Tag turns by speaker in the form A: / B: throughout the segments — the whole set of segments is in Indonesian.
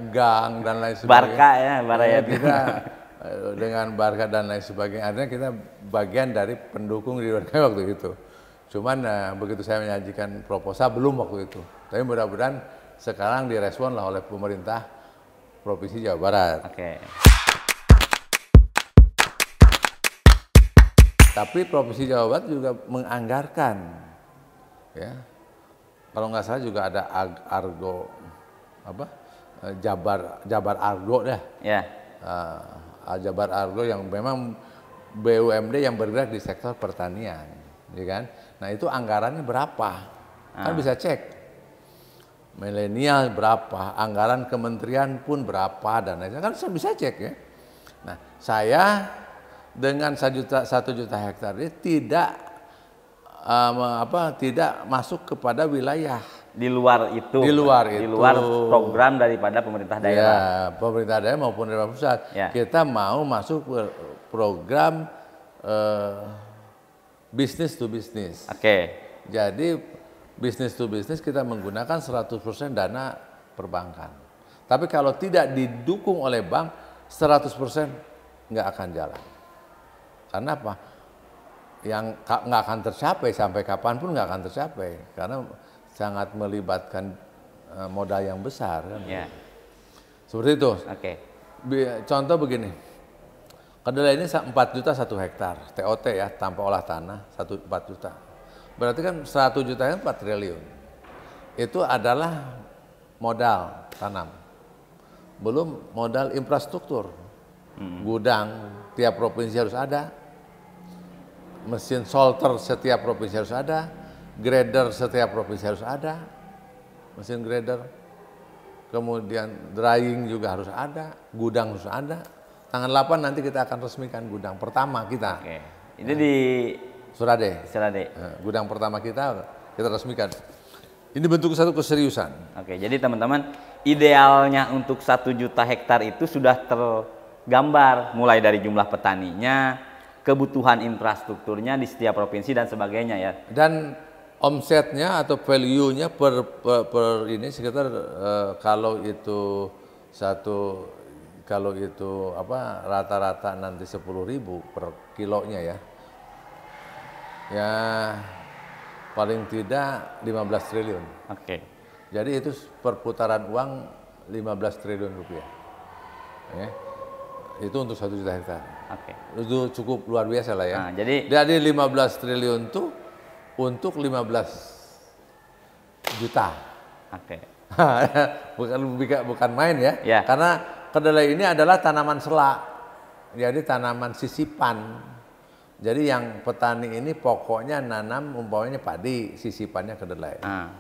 A: gang dan lain sebagainya.
B: Barca ya, Baraya.
A: Kita dengan Barca dan lain sebagainya, artinya kita bagian dari pendukung Ridwan Kamil waktu itu. Cuman begitu saya menyajikan proposal belum waktu itu. Tapi mudah-mudahan sekarang direspon lah oleh pemerintah Provinsi Jawa Barat.
B: Oke.
A: Tapi Provinsi Jawa Barat juga menganggarkan, ya. Kalau nggak salah juga ada Argo, apa? Jabar Argo dah.
B: Ya.
A: Jabar Argo yang memang BUMD yang bergerak di sektor pertanian, ya kan? Nah itu anggarannya berapa? Kan bisa cek. Milenial berapa? Anggaran kementerian pun berapa dan lain-lain. Kan bisa cek ya. Nah saya dengan 1 juta hektar ini tidak masuk kepada wilayah
B: Di luar itu.
A: Di luar
B: program daripada pemerintah daerah.
A: Ya, pemerintah daerah maupun daerah pusat.
B: Ya.
A: Kita mau masuk program business to business.
B: Oke.
A: Jadi business to business kita menggunakan 100% dana perbankan. Tapi kalau tidak didukung oleh bank, 100% nggak akan jalan. Karena apa? Yang nggak akan tercapai sampai kapanpun nggak akan tercapai karena sangat melibatkan modal yang besar kan.
B: Ya.
A: Seperti itu.
B: Oke.
A: Contoh begini. Kedelai ini 4 juta 1 hektar, TOT ya, tanpa olah tanah 4 juta. Berarti kan 100 juta kan 4 triliun. Itu adalah modal tanam. Belum modal infrastruktur. Gudang tiap provinsi harus ada. Mesin sorter setiap provinsi harus ada. Grader setiap provinsi harus ada. Mesin grader. Kemudian drying juga harus ada. Gudang harus ada. Tanggal 8 nanti kita akan resmikan gudang pertama kita.
B: Oke. Itu di
A: Surade. Gudang pertama kita resmikan. Ini bentuk satu keseriusan.
B: Oke, jadi teman-teman, idealnya untuk 1 juta hektar itu sudah tergambar mulai dari jumlah petaninya, kebutuhan infrastrukturnya di setiap provinsi dan sebagainya ya.
A: Dan omsetnya atau value-nya per ini sekitar kalau itu rata-rata nanti 10.000 per kilonya ya. Ya paling tidak 15 triliun.
B: Oke.
A: Jadi itu perputaran uang 15 triliun rupiah. Ya. Itu untuk 1 juta hektar.
B: Oke.
A: Itu cukup luar biasa lah ya.
B: Nah, jadi
A: 15 triliun itu untuk 15 juta.
B: Oke.
A: bukan main ya.
B: Ya.
A: Karena kedelai ini adalah tanaman selak. Jadi tanaman sisipan. Jadi yang petani ini pokoknya nanam umpamanya padi, sisipannya kedelai.
B: Nah,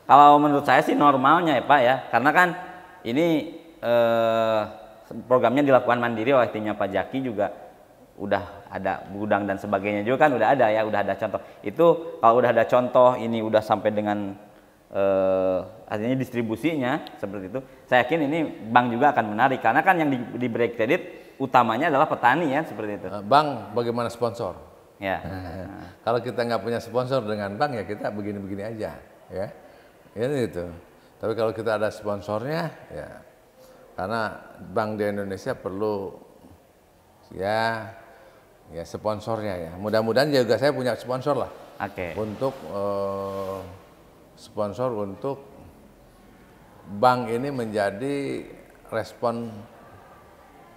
B: kalau menurut saya sih normalnya ya Pak ya, karena kan ini programnya dilakukan mandiri oleh timnya Pak Jaki juga udah ada gudang dan sebagainya juga kan udah ada ya, udah ada contoh. Itu kalau udah ada contoh ini udah sampai dengan artinya distribusinya seperti itu, saya yakin ini bank juga akan menarik karena kan yang diberi kredit utamanya adalah petani ya seperti itu.
A: Bank bagaimana sponsor?
B: Ya.
A: Kalau kita nggak punya sponsor dengan bank ya kita begini-begini aja, ya, itu. Tapi kalau kita ada sponsornya, ya, karena bank di Indonesia perlu, ya sponsornya ya. Mudah-mudahan juga saya punya sponsor lah.
B: Oke.
A: Untuk sponsor untuk bank ini menjadi respon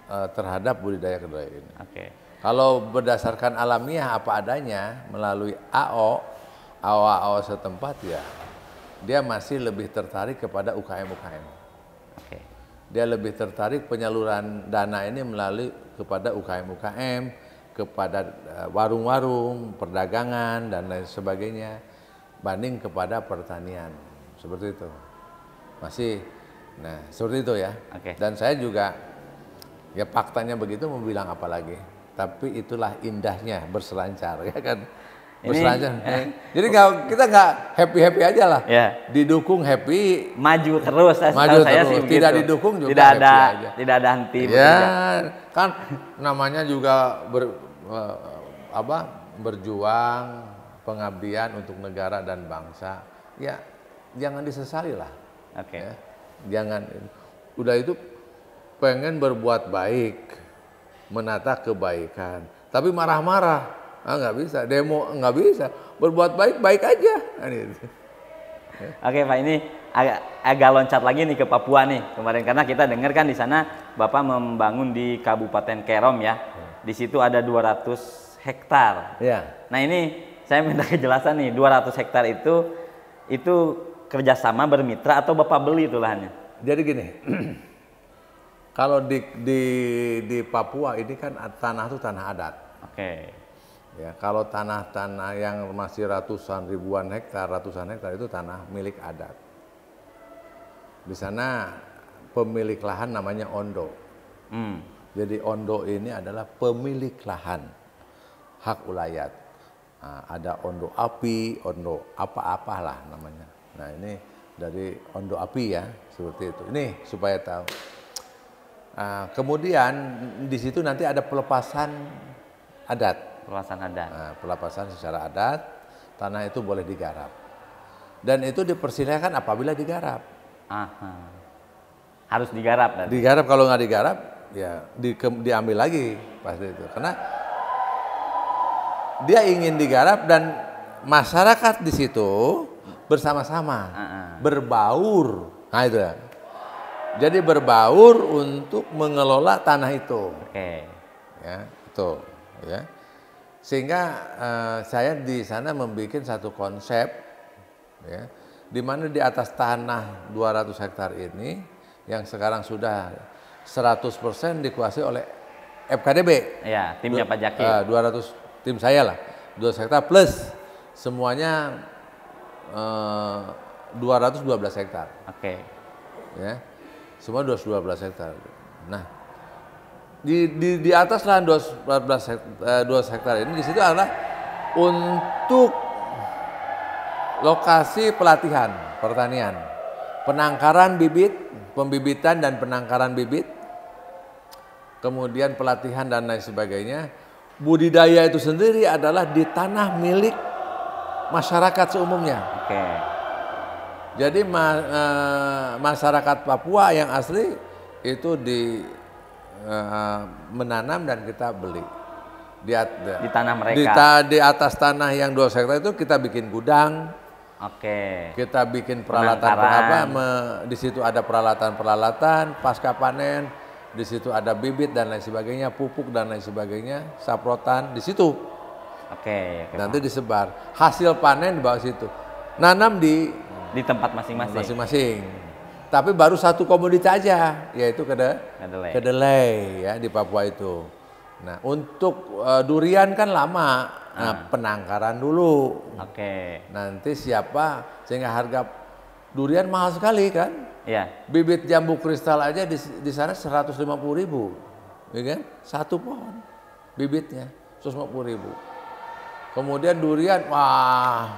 A: terhadap budidaya kedelai ini.
B: Oke.
A: Kalau berdasarkan alamiah apa adanya melalui AO setempat ya, dia masih lebih tertarik kepada UKM.
B: Oke.
A: Dia lebih tertarik penyaluran dana ini melalui kepada UKM, kepada warung-warung, perdagangan dan lain sebagainya, banding kepada pertanian. Seperti itu. Masih, nah seperti itu ya.
B: Oke.
A: Dan saya juga, ya faktanya begitu mau bilang apa lagi. Tapi itulah indahnya berselancar ya kan. Berselancar. Jadi kita nggak happy aja lah.
B: Ya.
A: Didukung happy.
B: Maju terus.
A: Maju
B: saya
A: terus.
B: sih
A: Tidak
B: begitu.
A: didukung juga
B: tidak ada
A: happy aja.
B: Tidak ada henti.
A: Ya kan namanya juga berjuang pengabdian untuk negara dan bangsa. Ya jangan disesali lah.
B: Oke.
A: Ya. Jangan. udah itu pengen berbuat baik, menata kebaikan, tapi marah-marah, nggak bisa, demo nggak bisa, berbuat baik baik aja. Kan gitu.
B: Oke Pak, ini agak loncat lagi nih ke Papua nih kemarin, karena kita dengar kan di sana Bapak membangun di Kabupaten Kerom ya. Di situ ada 200 hektar.
A: Ya.
B: Nah ini saya minta kejelasan nih, 200 hektar itu kerjasama bermitra atau Bapak beli itu lahannya?
A: Jadi gini, kalau di Papua ini kan tanah itu tanah adat.
B: Oke.
A: Ya, kalau tanah-tanah yang masih ratusan hektar itu tanah milik adat. Di sana pemilik lahan namanya Ondo. Jadi Ondo ini adalah pemilik lahan, hak ulayat. Nah, ada Ondo Api, Ondo apa-apalah namanya. Nah ini dari Ondo Api ya, seperti itu. Ini supaya tahu. Kemudian di situ nanti ada pelepasan adat.
B: Pelepasan adat.
A: Nah, pelepasan secara adat, tanah itu boleh digarap. Dan itu dipersilakan apabila digarap.
B: Aha. Harus digarap dan.
A: Digarap, kalau nggak digarap, ya diambil lagi pasti itu. Karena dia ingin digarap dan masyarakat di situ bersama-sama, berbaur. Nah itu ya. Jadi berbaur untuk mengelola tanah itu.
B: Oke.
A: Ya, itu. Ya. Sehingga saya di sana membuat satu konsep, ya, di mana di atas tanah 200 hektar ini yang sekarang sudah 100% dikuasai oleh FKDB.
B: Ya, timnya Pak Jaki.
A: 200 tim saya lah, 200 hektar plus semuanya 212 hektar.
B: Oke.
A: Ya, semua 212 hektar. Nah, di atas lahan 2 hektar ini di situ adalah untuk lokasi pelatihan pertanian, penangkaran bibit, pembibitan dan penangkaran bibit, kemudian pelatihan dan lain sebagainya. Budidaya itu sendiri adalah di tanah milik masyarakat seumumnya.
B: Oke.
A: Jadi masyarakat Papua yang asli itu menanam dan kita beli di
B: tanah mereka.
A: Di atas tanah yang 2 hektar itu kita bikin gudang.
B: Oke.
A: Kita bikin peralatan di situ ada peralatan pasca panen, di situ ada bibit dan lain sebagainya, pupuk dan lain sebagainya, saprotan di situ.
B: Oke.
A: Nanti disebar hasil panen di bawah situ, nanam di
B: tempat masing-masing.
A: Tapi baru satu komoditas aja, yaitu kedelai ya di Papua itu. Nah untuk durian kan lama, penangkaran dulu.
B: Oke.
A: Nanti sehingga harga durian mahal sekali kan?
B: Iya.
A: Bibit jambu kristal aja di sana 150.000, ya kan? Satu pohon bibitnya 150.000. Kemudian durian, wah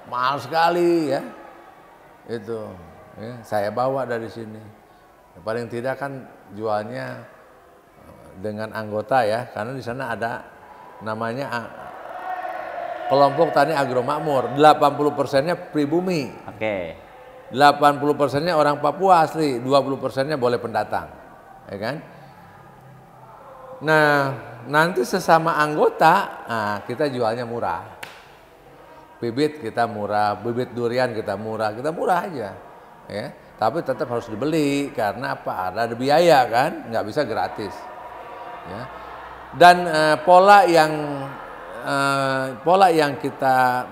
A: mahal sekali ya, itu. Ya, saya bawa dari sini. Paling tidak kan jualnya dengan anggota ya, karena di sana ada namanya kelompok tani agromakmur. 80%-nya pribumi.
B: Oke.
A: 80%-nya orang Papua asli, 20%-nya boleh pendatang. Ya kan? Nah, nanti sesama anggota, kita jualnya murah. Bibit kita murah, bibit durian kita murah aja. Ya, tapi tetap harus dibeli karena apa? Ada biaya kan, nggak bisa gratis. Ya. Dan pola yang kita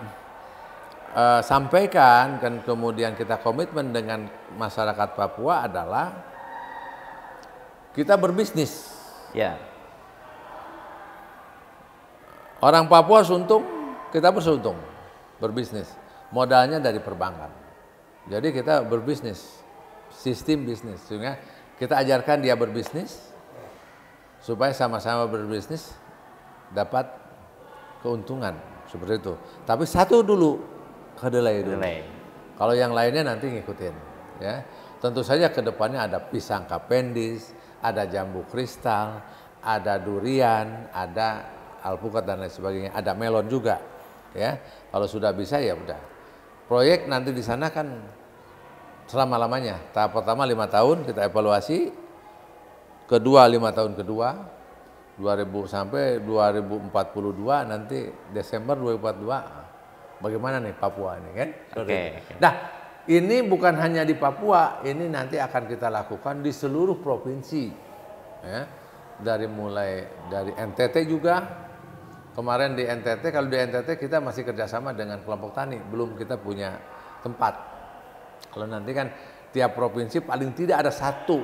A: sampaikan kan, kemudian kita komitmen dengan masyarakat Papua adalah kita berbisnis.
B: Ya.
A: Orang Papua suntung, kita bersuntung berbisnis. Modalnya dari perbankan. Jadi kita berbisnis, sistem bisnis, sehingga kita ajarkan dia berbisnis supaya sama-sama berbisnis dapat keuntungan seperti itu. Tapi satu dulu kedelai dulu. Kalau yang lainnya nanti ngikutin. Ya, tentu saja kedepannya ada pisang kapendis, ada jambu kristal, ada durian, ada alpukat dan lain sebagainya, ada melon juga. Ya, kalau sudah bisa ya udah. Proyek nanti di sana kan selama-lamanya. Tahap pertama 5 tahun kita evaluasi, kedua 5 tahun kedua 2000 sampai 2042, nanti Desember 2042 bagaimana nih Papua ini kan. Nah, ini bukan hanya di Papua, ini nanti akan kita lakukan di seluruh provinsi ya. Mulai dari NTT juga. Kemarin di NTT, kalau di NTT kita masih kerjasama dengan kelompok tani, belum kita punya tempat. Kalau nanti kan tiap provinsi paling tidak ada satu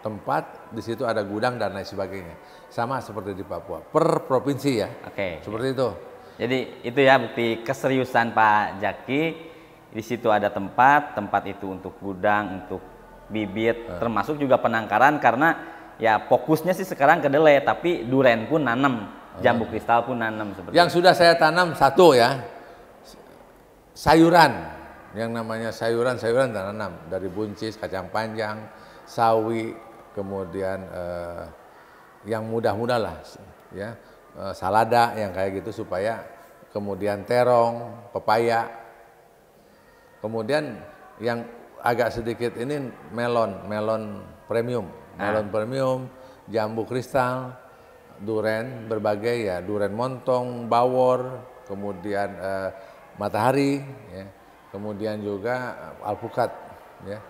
A: tempat, di situ ada gudang dan lain sebagainya. Sama seperti di Papua, per provinsi ya. Seperti itu.
B: Jadi itu ya bukti keseriusan Pak Jaki. Di situ ada tempat itu untuk gudang, untuk bibit, termasuk juga penangkaran, karena ya fokusnya sih sekarang kedelai, tapi duren pun nanam, jambu kristal pun nanam seperti
A: yang itu. Sudah saya tanam satu ya, sayuran, yang namanya sayuran tanam dari buncis, kacang panjang, sawi, kemudian yang mudah-mudah lah ya, salada yang kayak gitu, supaya kemudian terong, pepaya, kemudian yang agak sedikit ini melon premium, jambu kristal, duren berbagai ya, duren montong, bawor, kemudian matahari ya, kemudian juga alpukat ya,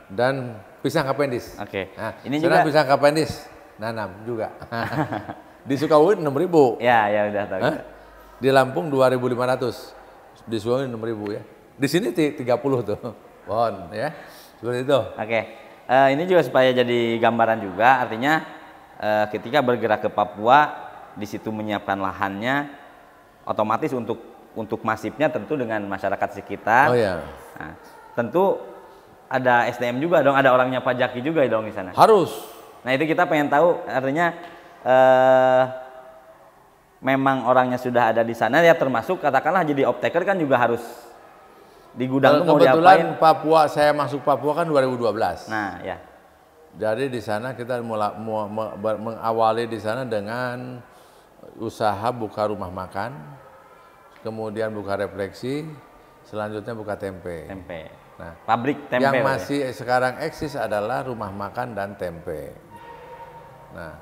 A: dan pisang kapendis.
B: Nah, ini juga
A: pisang kapendis nanam juga. Di Sukabumi 6.000.
B: Ya udah tahu.
A: Di Lampung 2.500. Di Sukabumi 6.000 ya. Di sini 30 tuh pohon ya. Seperti itu.
B: Ini juga supaya jadi gambaran juga, artinya ketika bergerak ke Papua, di situ menyiapkan lahannya, otomatis untuk masifnya tentu dengan masyarakat sekitar. Nah, tentu ada SDM juga dong, ada orangnya Pak Jaki juga dong di sana.
A: Harus.
B: Nah itu kita pengen tahu, artinya memang orangnya sudah ada di sana ya, termasuk katakanlah jadi off-taker kan juga harus di gudang tuh mau diapain.
A: Kebetulan Papua, saya masuk Papua kan 2012.
B: Nah ya.
A: Jadi di sana kita mengawali di sana dengan usaha buka rumah makan, kemudian buka refleksi, selanjutnya buka tempe. Nah,
B: pabrik tempe.
A: Yang masih sekarang eksis adalah rumah makan dan tempe. Nah,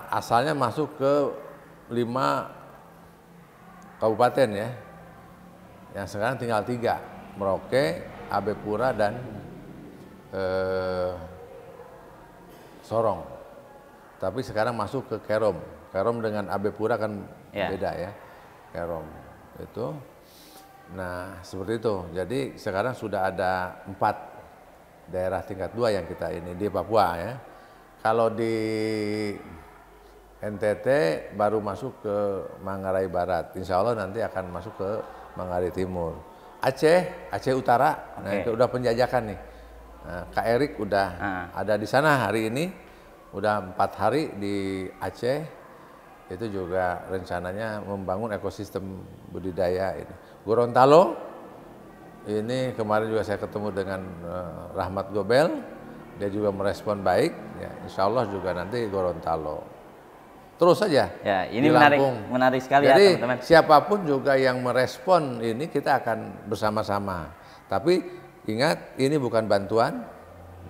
A: asalnya masuk ke 5 kabupaten ya. Yang sekarang tinggal 3, Merauke, Abe Pura, dan Sorong. Tapi sekarang masuk ke Kerom. Kerom dengan Abe Pura kan beda ya. Kerom itu. Nah seperti itu. Jadi sekarang sudah ada 4 daerah tingkat 2 yang kita ini di Papua ya. Kalau di NTT baru masuk ke Manggarai Barat. Insya Allah nanti akan masuk ke Manggarai Timur. Aceh Utara, nah itu udah penjajakan nih. Nah, Kak Erik udah ada di sana hari ini, udah 4 hari di Aceh. Itu juga rencananya membangun ekosistem budidaya ini. Gorontalo, ini kemarin juga saya ketemu dengan Rahmat Gobel, dia juga merespon baik. Ya, insya Allah juga nanti Gorontalo. Terus saja.
B: Ya, ini menarik sekali.
A: Jadi,
B: ya teman-teman.
A: Siapapun juga yang merespon ini kita akan bersama-sama. Tapi ingat, ini bukan bantuan,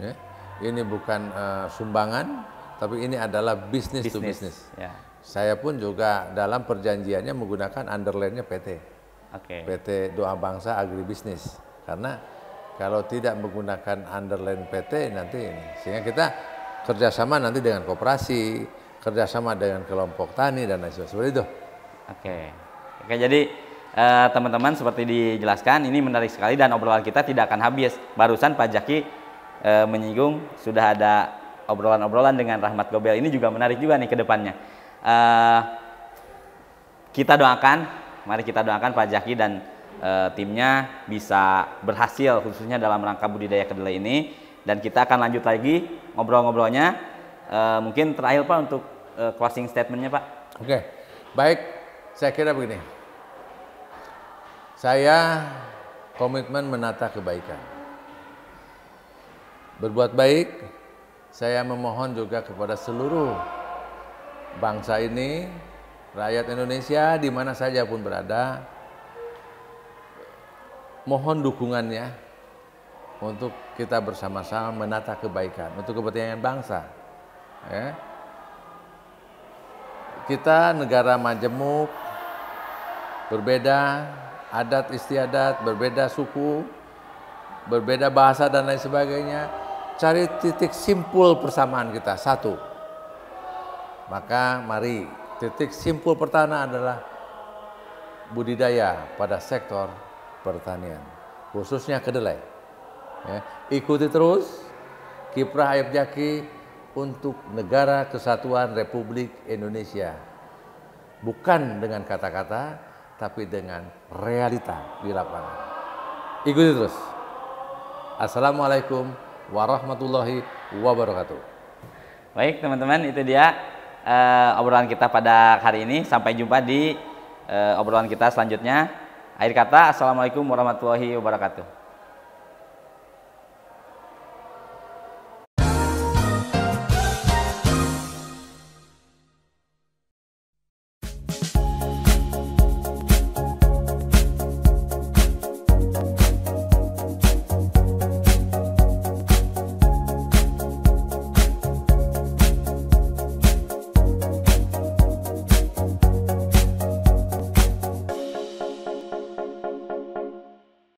A: ya. Ini bukan sumbangan, tapi ini adalah bisnis to bisnis.
B: Ya.
A: Saya pun juga dalam perjanjiannya menggunakan underline-nya PT. PT Doa Bangsa Agribisnis. Karena kalau tidak menggunakan underline PT nanti ini, sehingga kita kerjasama nanti dengan koperasi, kerjasama dengan kelompok tani dan lain sebagainya, seperti itu.
B: Jadi teman-teman seperti dijelaskan, ini menarik sekali dan obrolan kita tidak akan habis. Barusan Pak Jaki menyinggung sudah ada obrolan-obrolan dengan Rahmat Gobel, ini juga menarik juga nih ke depannya. Mari kita doakan Pak Jaki dan timnya bisa berhasil khususnya dalam rangka budidaya kedelai ini, dan kita akan lanjut lagi ngobrol-ngobrolnya. Mungkin terakhir Pak untuk closing statementnya Pak.
A: Baik, saya kira begini, saya komitmen menata kebaikan, berbuat baik. Saya memohon juga kepada seluruh bangsa ini, rakyat Indonesia di mana saja pun berada, mohon dukungannya untuk kita bersama-sama menata kebaikan untuk kepentingan bangsa. Ya. Kita negara majemuk, berbeda adat istiadat, berbeda suku, berbeda bahasa dan lain sebagainya. Cari titik simpul persamaan kita, satu. Maka mari titik simpul pertama adalah budidaya pada sektor pertanian, khususnya kedelai. Ya. Ikuti terus kiprah Ayub Jaki untuk Negara Kesatuan Republik Indonesia. Bukan dengan kata-kata, tapi dengan realita di lapangan. Ikuti terus. Assalamualaikum warahmatullahi wabarakatuh.
B: Baik teman-teman, itu dia obrolan kita pada hari ini. Sampai jumpa di obrolan kita selanjutnya. Akhir kata, assalamualaikum warahmatullahi wabarakatuh.